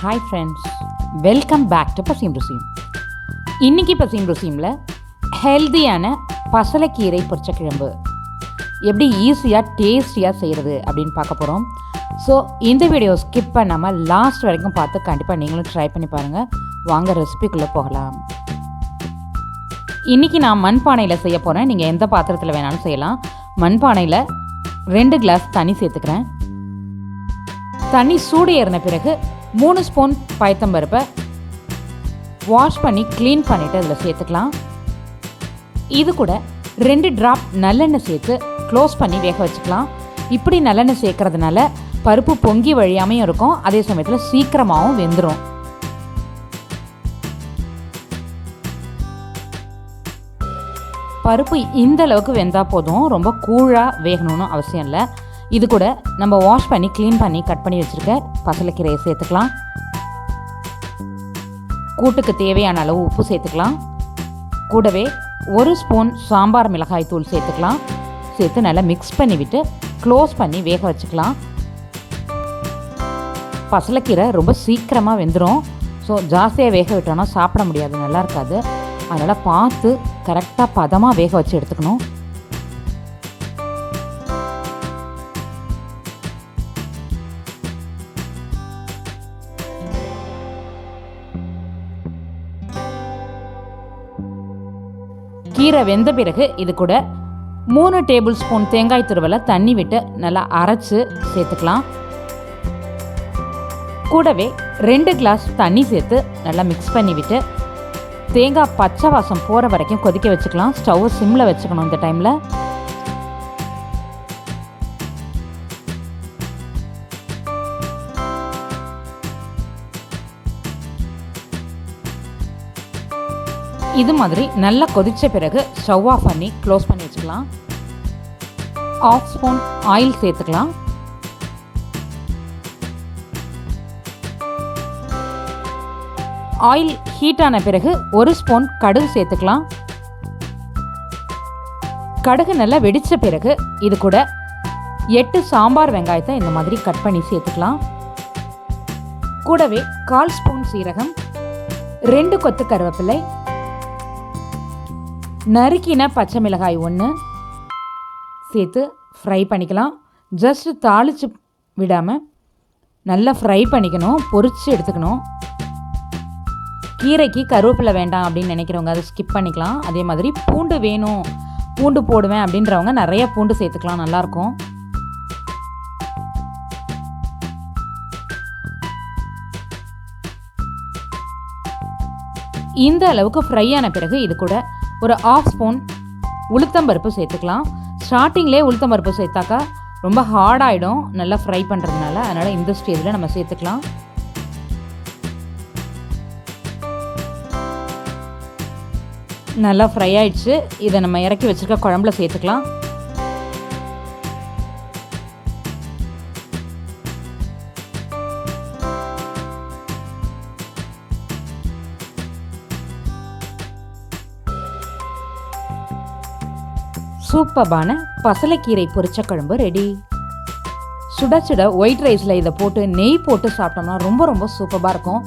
Hi friends, welcome back to பசியும் ருசியும். இன்றைக்கி பசியும் ருசியுமில் ஹெல்த்தியான பசலைக்கீரை பொரிச்சக்கிழம்பு எப்படி ஈஸியாக டேஸ்டியாக செய்கிறது அப்படின்னு பார்க்க போகிறோம். ஸோ இந்த வீடியோ ஸ்கிப் பண்ணாமல் லாஸ்ட் வரைக்கும் பார்த்து கண்டிப்பாக நீங்களும் ட்ரை பண்ணி பாருங்கள். வாங்க ரெசிபிக்குள்ளே போகலாம். இன்றைக்கி நான் மண்பானையில் செய்ய போகிறேன். நீங்கள் எந்த பாத்திரத்தில் வேணாலும் செய்யலாம். மண்பானையில் 2 கிளாஸ் தண்ணி சேர்த்துக்கிறேன். தண்ணி சூடு ஏறின பிறகு 3 ஸ்பூன் பயத்தம்பருப்பை வாஷ் பண்ணி க்ளீன் பண்ணிவிட்டு அதில் சேர்த்துக்கலாம். இது கூட 2 ட்ராப் நல்லெண்ணெய் சேர்த்து க்ளோஸ் பண்ணி வேக வச்சுக்கலாம். இப்படி நல்லெண்ணெய் சேர்க்கறதுனால பருப்பு பொங்கி வழியாமையும் இருக்கும், அதே சமயத்தில் சீக்கிரமாகவும் வெந்துடும். பருப்பு இந்த அளவுக்கு வெந்தால் போதும், ரொம்ப கூழாக வேகணும்னு அவசியம் இல்லை. இது கூட நம்ம வாஷ் பண்ணி க்ளீன் பண்ணி கட் பண்ணி வச்சுருக்க பசலைக்கீரையை சேர்த்துக்கலாம். கூட்டுக்கு தேவையான அளவு உப்பு சேர்த்துக்கலாம். கூடவே 1 ஸ்பூன் சாம்பார் மிளகாய் தூள் சேர்த்துக்கலாம். சேர்த்து நல்லா மிக்ஸ் பண்ணி விட்டு க்ளோஸ் பண்ணி வேக வச்சுக்கலாம். பசலைக்கீரை ரொம்ப சீக்கிரமாக வெந்துடும். ஸோ ஜாஸ்தியாக வேக விட்டோன்னா சாப்பிட முடியாது, நல்லா இருக்காது. அதனால் பார்த்து கரெக்டாக பதமாக வேக வச்சு எடுத்துக்கணும். கீரை வெந்த பிறகு இது கூட 3 டேபிள் ஸ்பூன் தேங்காய் துருவலை தண்ணி விட்டு நல்லா அரைச்சி சேர்த்துக்கலாம். கூடவே 2 கிளாஸ் தண்ணி சேர்த்து நல்லா மிக்ஸ் பண்ணி விட்டு தேங்காய் பச்சை வாசம் போகிற வரைக்கும் கொதிக்க வச்சுக்கலாம். ஸ்டவ்வை சிம்மில் வச்சுக்கணும். இந்த டைமில் இது மாதிரி நல்லா கொதித்த பிறகு ஸ்டவ் ஆஃப் பண்ணி க்ளோஸ் பண்ணி வச்சுக்கலாம். 1/2 ஸ்பூன் ஆயில் சேர்த்துக்கலாம். ஆயில் ஹீட் ஆன பிறகு 1 ஸ்பூன் கடுகு சேர்த்துக்கலாம். கடுகு நல்லா வெடித்த பிறகு இது கூட 8 சாம்பார் வெங்காயத்தை இந்த மாதிரி கட் பண்ணி சேர்த்துக்கலாம். கூடவே 1/4 ஸ்பூன் சீரகம், 2 கொத்து கருவேப்பிலை, நறுக்கின பச்சை மிளகாய் 1 சேர்த்து ஃப்ரை பண்ணிக்கலாம். ஜஸ்ட் தாளித்து விடாமல் நல்லா ஃப்ரை பண்ணிக்கணும், பொரித்து எடுத்துக்கணும். கீரைக்கு கருவேப்பிலை வேண்டாம் அப்படின்னு நினைக்கிறவங்க அதை ஸ்கிப் பண்ணிக்கலாம். அதே மாதிரி பூண்டு வேணும், பூண்டு போடுவேன் அப்படின்றவங்க நிறைய பூண்டு சேர்த்துக்கலாம், நல்லாயிருக்கும். இந்த அளவுக்கு ஃப்ரை ஆன பிறகு இது கூட ஒரு 1/2 ஸ்பூன் உளுத்தம்பருப்பு சேர்த்துக்கலாம். ஸ்டார்டிங்லேயே உளுத்தம்பருப்பு சேர்த்தாக்கா ரொம்ப ஹார்டாகிடும் நல்லா ஃப்ரை பண்ணுறதுனால, அதனால் இந்த ஸ்டேஜில் நம்ம சேர்த்துக்கலாம். நல்லா ஃப்ரை ஆயிடுச்சு. இதை நம்ம இறக்கி வச்சுருக்க குழம்புல சேர்த்துக்கலாம். சூப்பரான பசலைக்கீரை பொரிச்ச குழம்பு ரெடி. சுட சுட ஒயிட் ரைஸில் இதை போட்டு நெய் போட்டு சாப்பிட்டோம்னா ரொம்ப ரொம்ப சூப்பராக இருக்கும்.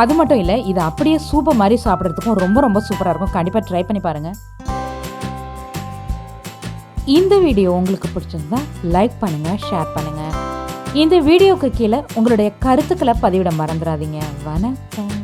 அது மட்டும் இல்லை, இது அப்படியே சூப்பர் மாதிரி சாப்பிட்றதுக்கும் ரொம்ப ரொம்ப சூப்பராக இருக்கும். கண்டிப்பாக ட்ரை பண்ணி பாருங்கள். இந்த வீடியோ உங்களுக்கு பிடிச்சிருந்தா லைக் பண்ணுங்கள், ஷேர் பண்ணுங்கள். இந்த வீடியோக்கு கீழே உங்களுடைய கருத்துக்களை பதிவிட மறந்துடாதீங்க. வணக்கம்.